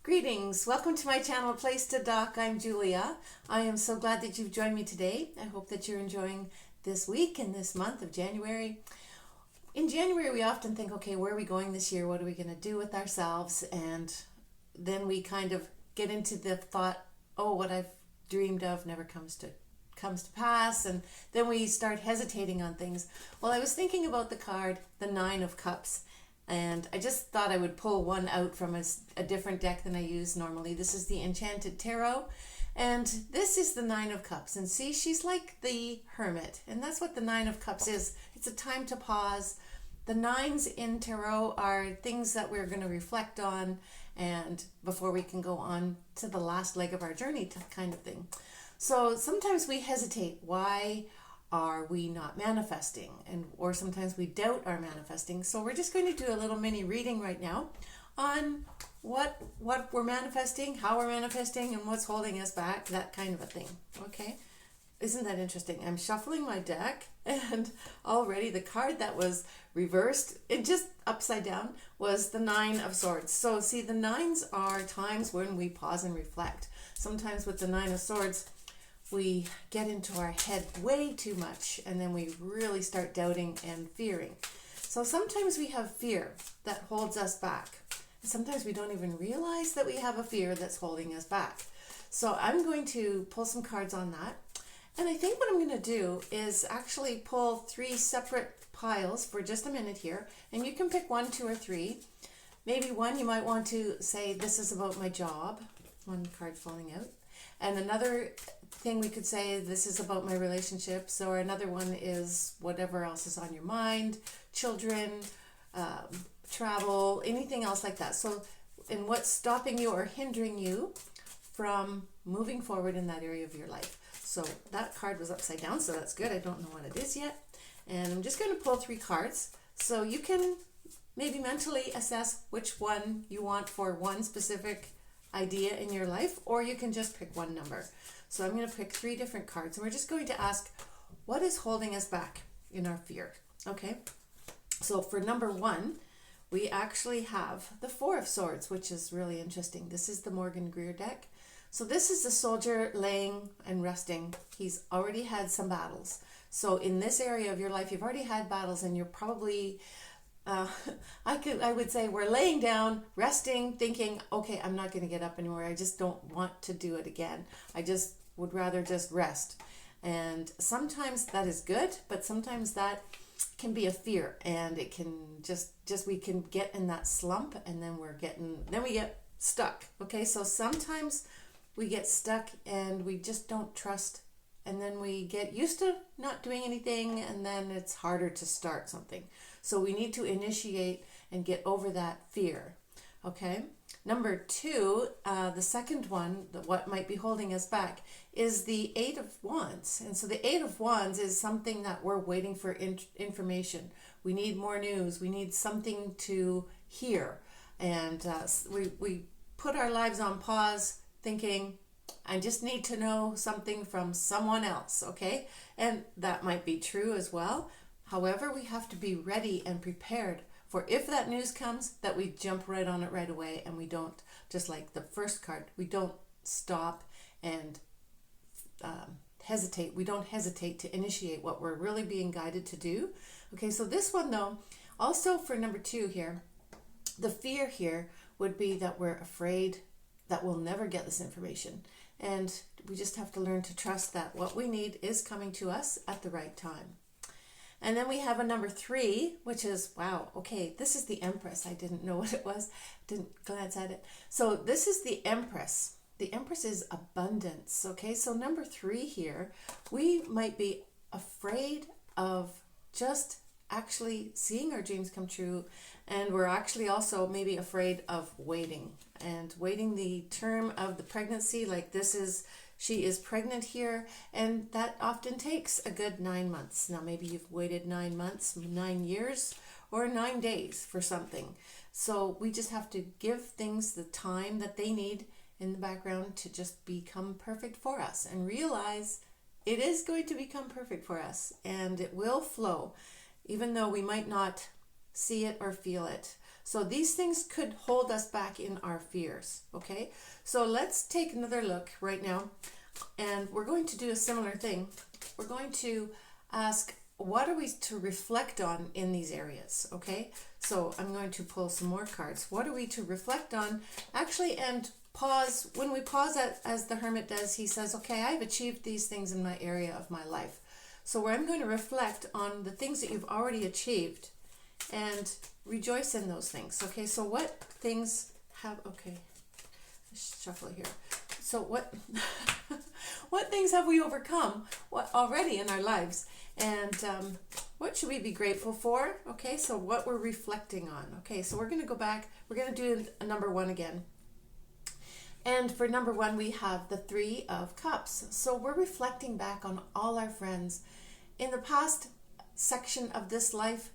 Greetings, welcome to my channel, Place to Doc. I'm Julia. I am so glad that you've joined me today. I hope that you're enjoying this week and this month of January. In January, we often think, okay, where are we going this year? What are we going to do with ourselves? And then we kind of get into the thought, oh, what I've dreamed of never comes to pass, and then we start hesitating on things. Well, I was thinking about the card, the Nine of Cups, and I just thought I would pull one out from a different deck than I use normally. This is the Enchanted Tarot, and this is the Nine of Cups. And see, she's like the Hermit, and that's what the Nine of Cups is. It's a time to pause. The nines in tarot are things that we're going to reflect on, and before we can go on to the last leg of our journey, kind of thing. So sometimes we hesitate. Why are we not manifesting? Or sometimes we doubt our manifesting. So we're just going to do a little mini reading right now on what we're manifesting, how we're manifesting, and what's holding us back, that kind of a thing. Okay? Isn't that interesting? I'm shuffling my deck, and already the card that was reversed, it just upside down, was the Nine of Swords. So see, the nines are times when we pause and reflect. Sometimes with the Nine of Swords, we get into our head way too much, and then we really start doubting and fearing. So sometimes we have fear that holds us back. Sometimes we don't even realize that we have a fear that's holding us back. So I'm going to pull some cards on that. And I think what I'm going to do is actually pull three separate piles for just a minute here. And you can pick one, two, or three. Maybe one you might want to say, this is about my job. One card falling out. And another thing we could say, this is about my relationships, or another one is whatever else is on your mind, children, travel, anything else like that. So, and what's stopping you or hindering you from moving forward in that area of your life. So that card was upside down, so that's good. I don't know what it is yet. And I'm just going to pull three cards. So you can maybe mentally assess which one you want for one specific idea in your life, or you can just pick one number. So I'm going to pick three different cards, and we're just going to ask, what is holding us back in our fear? Okay, so for number one, we actually have the Four of Swords, which is really interesting. This is the Morgan Greer deck. So this is the soldier laying and resting. He's already had some battles. So in this area of your life, you've already had battles, and you're probably I would say we're laying down, resting, thinking, okay, I'm not going to get up anymore. I just don't want to do it again. I just would rather just rest. And sometimes that is good, but sometimes that can be a fear, and it can just we can get in that slump, and then we get stuck. Okay, so sometimes we get stuck and we just don't trust, and then we get used to not doing anything, and then it's harder to start something. So we need to initiate and get over that fear. Okay. Number two, the second one, what might be holding us back, is the Eight of Wands. And so the Eight of Wands is something that we're waiting for information. We need more news. We need something to hear. And we put our lives on pause thinking, I just need to know something from someone else, okay? And that might be true as well. However, we have to be ready and prepared for if that news comes, that we jump right on it right away, and we don't, just like the first card, we don't stop and hesitate. We don't hesitate to initiate what we're really being guided to do. Okay, so this one though, also for number two here, the fear here would be that we're afraid that we'll never get this information. And we just have to learn to trust that what we need is coming to us at the right time. And then we have a number three, which is, wow, okay, this is the Empress. I didn't know what it was, didn't glance at it. So this is the Empress. The Empress is abundance, okay? So number three here, we might be afraid of just actually seeing our dreams come true, and we're actually also maybe afraid of waiting the term of the pregnancy. Like she is pregnant here, and that often takes a good 9 months. Now maybe you've waited 9 months, 9 years, or 9 days for something. So we just have to give things the time that they need in the background to just become perfect for us, and realize it is going to become perfect for us, and it will flow, even though we might not see it or feel it. So these things could hold us back in our fears, okay? So let's take another look right now, and we're going to do a similar thing. We're going to ask, what are we to reflect on in these areas, okay? So I'm going to pull some more cards. What are we to reflect on? Actually, and pause. When we pause, as the Hermit does, he says, okay, I've achieved these things in my area of my life. So where I'm going to reflect on the things that you've already achieved and rejoice in those things. Okay, so what things have, okay, let's shuffle here. So what what things have we overcome already in our lives? And what should we be grateful for? Okay, so what we're reflecting on. Okay, so we're going to go back. We're going to do a number one again. And for number one, we have the Three of Cups. So we're reflecting back on all our friends. In the past section of this life,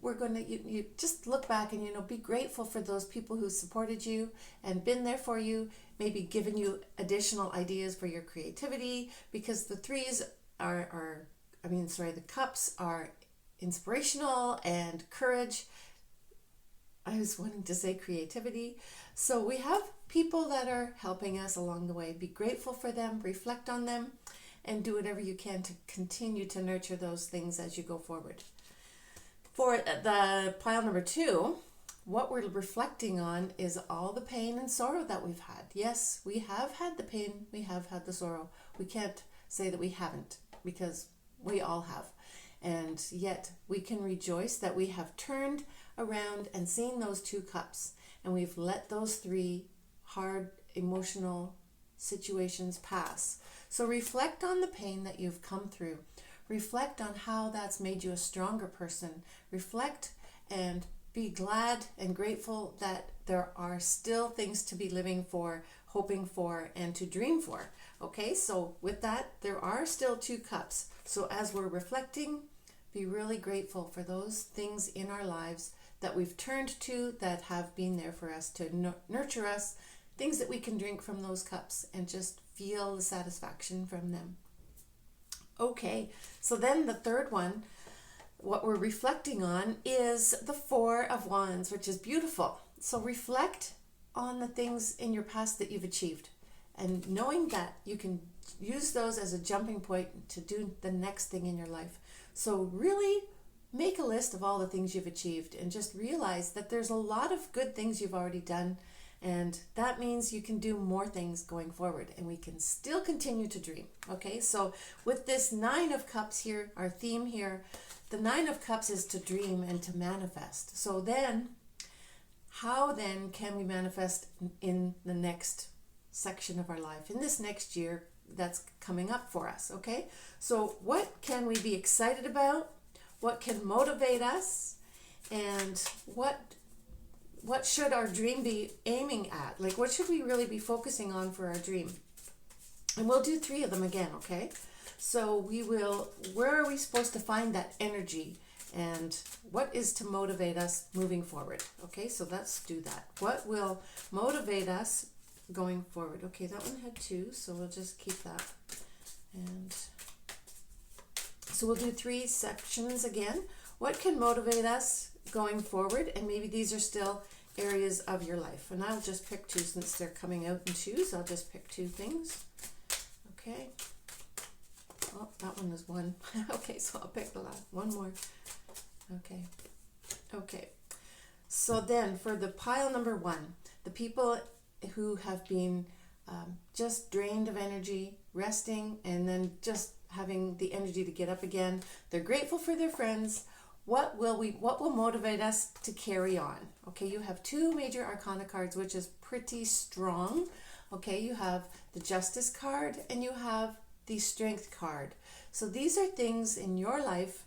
we're going to you just look back and, be grateful for those people who supported you and been there for you, maybe given you additional ideas for your creativity, because the threes the cups are inspirational and courage. I was wanting to say creativity. So we have people that are helping us along the way. Be grateful for them, reflect on them, and do whatever you can to continue to nurture those things as you go forward. For the pile number two, what we're reflecting on is all the pain and sorrow that we've had. Yes, we have had the pain, we have had the sorrow. We can't say that we haven't, because we all have. And yet we can rejoice that we have turned around and seen those two cups, and we've let those three hard emotional situations pass. So reflect on the pain that you've come through. Reflect on how that's made you a stronger person. Reflect and be glad and grateful that there are still things to be living for, hoping for, and to dream for. Okay, so with that, there are still two cups. So as we're reflecting, be really grateful for those things in our lives that we've turned to, that have been there for us to nurture us, things that we can drink from those cups and just feel the satisfaction from them. Okay, so then the third one, what we're reflecting on is the Four of Wands, which is beautiful. So reflect on the things in your past that you've achieved, and knowing that you can use those as a jumping point to do the next thing in your life. So really make a list of all the things you've achieved and just realize that there's a lot of good things you've already done, and that means you can do more things going forward, and we can still continue to dream. Okay, so with this Nine of Cups here, our theme here, the Nine of Cups is to dream and to manifest. So then, how then can we manifest in the next section of our life, in this next year that's coming up for us? Okay, so what can we be excited about? What can motivate us? And what should our dream be aiming at? Like, what should we really be focusing on for our dream? And we'll do three of them again, okay? So where are we supposed to find that energy? And what is to motivate us moving forward? Okay, so let's do that. What will motivate us going forward? Okay, that one had two, so we'll just keep that. And so we'll do three sections again. What can motivate us going forward? And maybe these are still areas of your life. And I'll just pick two since they're coming out in twos. I'll just pick two things. Okay. Oh, that one is one. Okay, so I'll pick the last one more. Okay. Okay. So then for the pile number one, the people who have been just drained of energy, resting, and then just having the energy to get up again. They're grateful for their friends. What will motivate us to carry on? Okay, you have two major arcana cards, which is pretty strong. Okay, you have the Justice card and you have the Strength card. So these are things in your life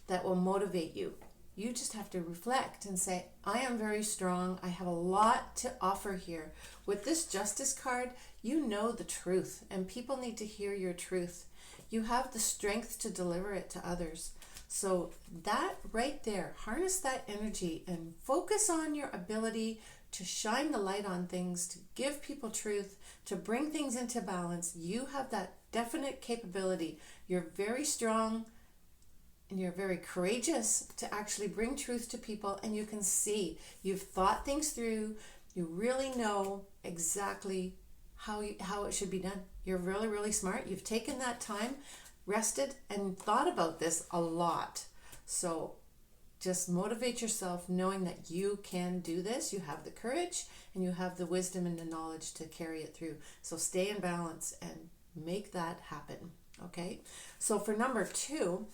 that will motivate you. You just have to reflect and say, I am very strong. I have a lot to offer here. With this Justice card, you know the truth, and people need to hear your truth. You have the strength to deliver it to others. So that right there, harness that energy and focus on your ability to shine the light on things, to give people truth, to bring things into balance. You have that definite capability. You're very strong. you're very courageous to actually bring truth to people, and you can see you've thought things through. You really know exactly how it should be done. You're really, really smart. You've taken that time, rested, and thought about this a lot. So just motivate yourself knowing that you can do this. You have the courage and you have the wisdom and the knowledge to carry it through. So stay in balance and make that happen. Okay? So for number 2,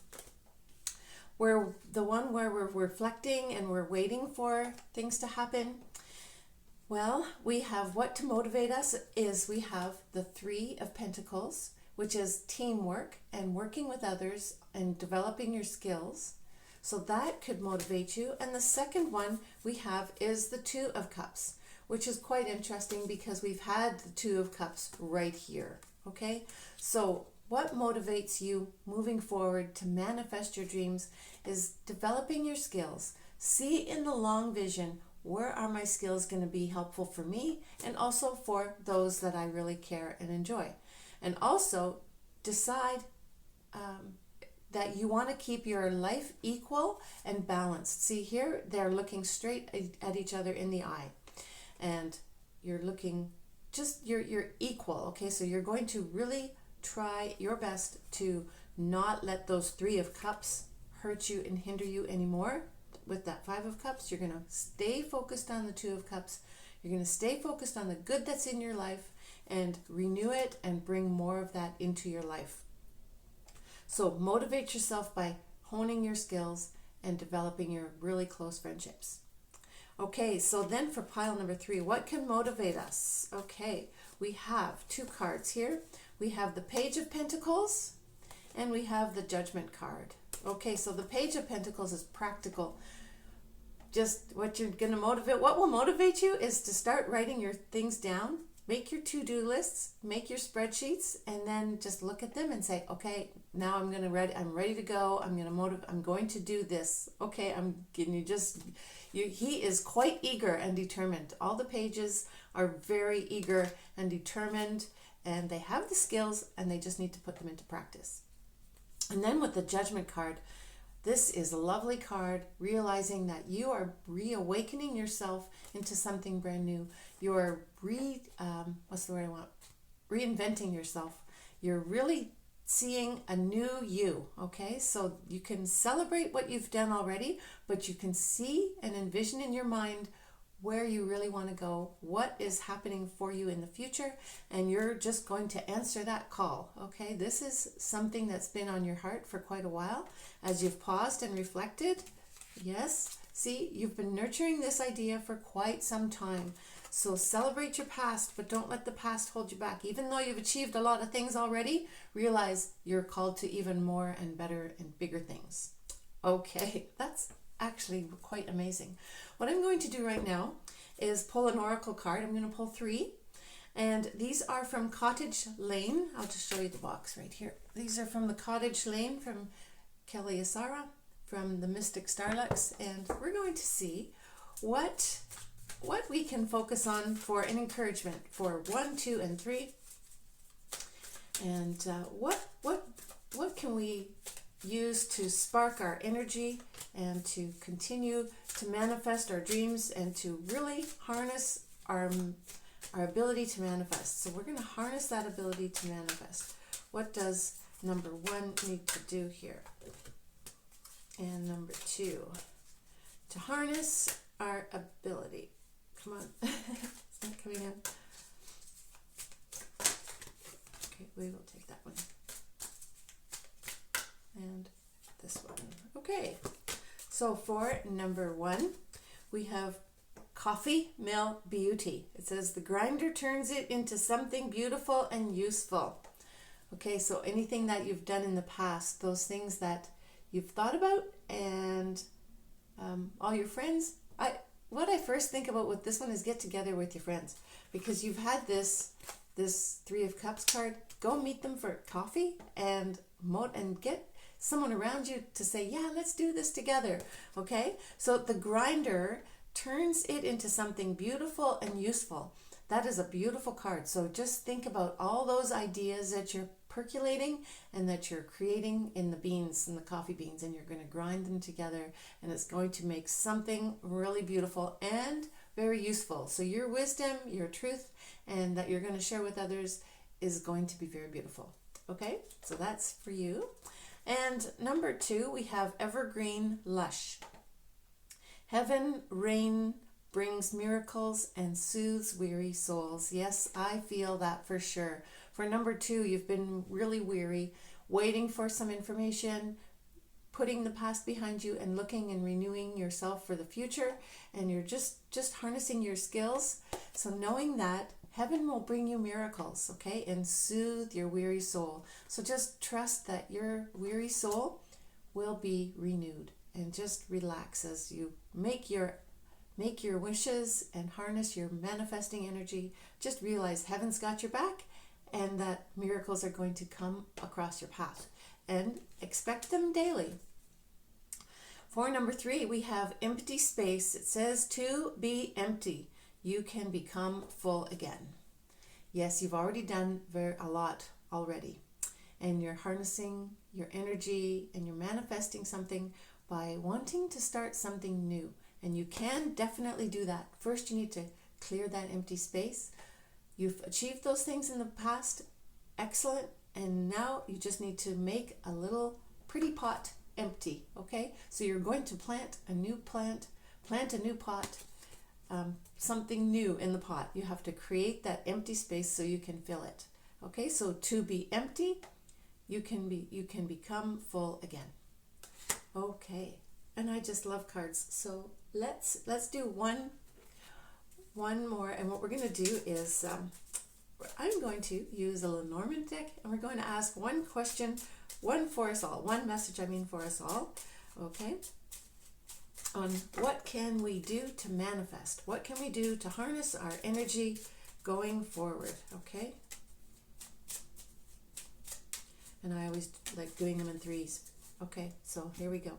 we're the one where we're reflecting and we're waiting for things to happen. Well, we have what to motivate us is we have the 3 of Pentacles, which is teamwork and working with others and developing your skills. So that could motivate you. And the second one we have is the 2 of Cups, which is quite interesting because we've had the 2 of Cups right here. Okay, so what motivates you moving forward to manifest your dreams is developing your skills. See in the long vision, where are my skills going to be helpful for me and also for those that I really care and enjoy. And also decide that you want to keep your life equal and balanced. See here, they're looking straight at each other in the eye. And you're looking you're equal, okay? So you're going to really try your best to not let those 3 of Cups hurt you and hinder you anymore. With that 5 of Cups, you're going to stay focused on the 2 of Cups. You're going to stay focused on the good that's in your life and renew it and bring more of that into your life. So motivate yourself by honing your skills and developing your really close friendships. Okay, so then for pile number 3, what can motivate us? Okay, we have 2 cards here. We have the Page of Pentacles and we have the Judgment card. Okay, so the Page of Pentacles is practical. Just what you're going to motivate. What will motivate you is to start writing your things down. Make your to-do lists, make your spreadsheets, and then just look at them and say, okay, now I'm ready to go. I'm going to do this. Okay, he is quite eager and determined. All the pages are very eager and determined, and they have the skills, and they just need to put them into practice. And then with the Judgment card, this is a lovely card, realizing that you are reawakening yourself into something brand new. You're reinventing yourself. You're really seeing a new you, okay? So you can celebrate what you've done already, but you can see and envision in your mind where you really want to go, what is happening for you in the future, and you're just going to answer that call, okay? This is something that's been on your heart for quite a while as you've paused and reflected. Yes, see, you've been nurturing this idea for quite some time. So celebrate your past, but don't let the past hold you back. Even though you've achieved a lot of things already, realize you're called to even more and better and bigger things. Okay, that's actually quite amazing. What I'm going to do right now is pull an oracle card. I'm going to pull 3, and these are from Cottage Lane. I'll just show you the box right here. These are from the Cottage Lane from Kelly Asara from the Mystic Starlux, and we're going to see what we can focus on for an encouragement for 1, 2, and 3, and what can we use to spark our energy and to continue to manifest our dreams and to really harness our ability to manifest. So we're going to harness that ability to manifest. What does number 1 need to do here? And number 2, to harness our ability. Come on. It's not coming out. Okay, we will take that one. And this one. Okay, so for number 1, we have Coffee Mill Beauty. It says the grinder turns it into something beautiful and useful. Okay, so anything that you've done in the past, those things that you've thought about, and all your friends. What I first think about with this one is get together with your friends, because you've had this 3 of Cups card. Go meet them for coffee and get someone around you to say, yeah, let's do this together. Okay, so the grinder turns it into something beautiful and useful. That is a beautiful card. So just think about all those ideas that you're percolating and that you're creating in the beans, in the coffee beans, and you're going to grind them together, and it's going to make something really beautiful and very useful. So your wisdom, your truth, and that you're going to share with others is going to be very beautiful. Okay, so that's for you. And number 2, we have evergreen lush. Heaven rain brings miracles and soothes weary souls. Yes, I feel that for sure. For number 2, you've been really weary, waiting for some information, putting the past behind you and looking and renewing yourself for the future, and you're just harnessing your skills. So knowing that heaven will bring you miracles, okay, and soothe your weary soul. So just trust that your weary soul will be renewed, and just relax as you make your wishes and harness your manifesting energy. Just realize heaven's got your back and that miracles are going to come across your path, and expect them daily. For number 3, we have empty space. It says to be empty. You can become full again. Yes, you've already done a lot already, and you're harnessing your energy and you're manifesting something by wanting to start something new. And you can definitely do that. First, you need to clear that empty space. You've achieved those things in the past. Excellent. And now you just need to make a little pretty pot empty. Okay? So you're going to plant a new pot, something new in the pot. You have to create that empty space so you can fill it. Okay? So to be empty, you can become full again. Okay. And I just love cards. So let's do one more, and what we're going to do is I'm going to use a Lenormand deck, and we're going to ask one question, one for us all, one message for us all, okay, on what can we do to manifest, what can we do to harness our energy going forward, okay? And I always like doing them in threes. Okay, so here we go.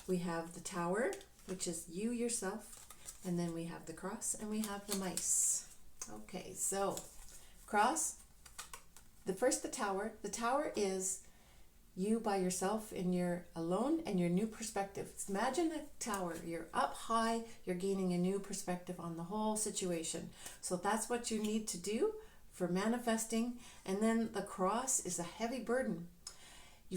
We have the Tower, which is you yourself, and then we have the Cross, and we have the mice. Okay, so Cross, the Tower. The Tower is you by yourself, and you're alone, and your new perspective. Imagine a tower. You're up high. You're gaining a new perspective on the whole situation. So that's what you need to do for manifesting. And then the Cross is a heavy burden.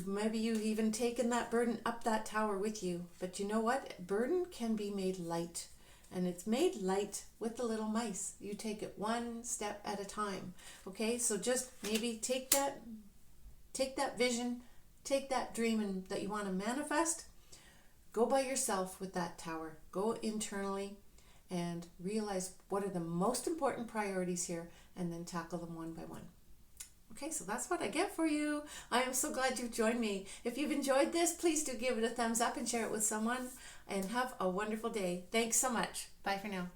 Maybe you've even taken that burden up that tower with you. But you know what? Burden can be made light. And it's made light with the little mice. You take it one step at a time. Okay, so just maybe take that vision, take that dream that you want to manifest. Go by yourself with that tower. Go internally and realize what are the most important priorities here, and then tackle them one by one. Okay, so that's what I get for you. I am so glad you've joined me. If you've enjoyed this, please do give it a thumbs up and share it with someone, and have a wonderful day. Thanks so much. Bye for now.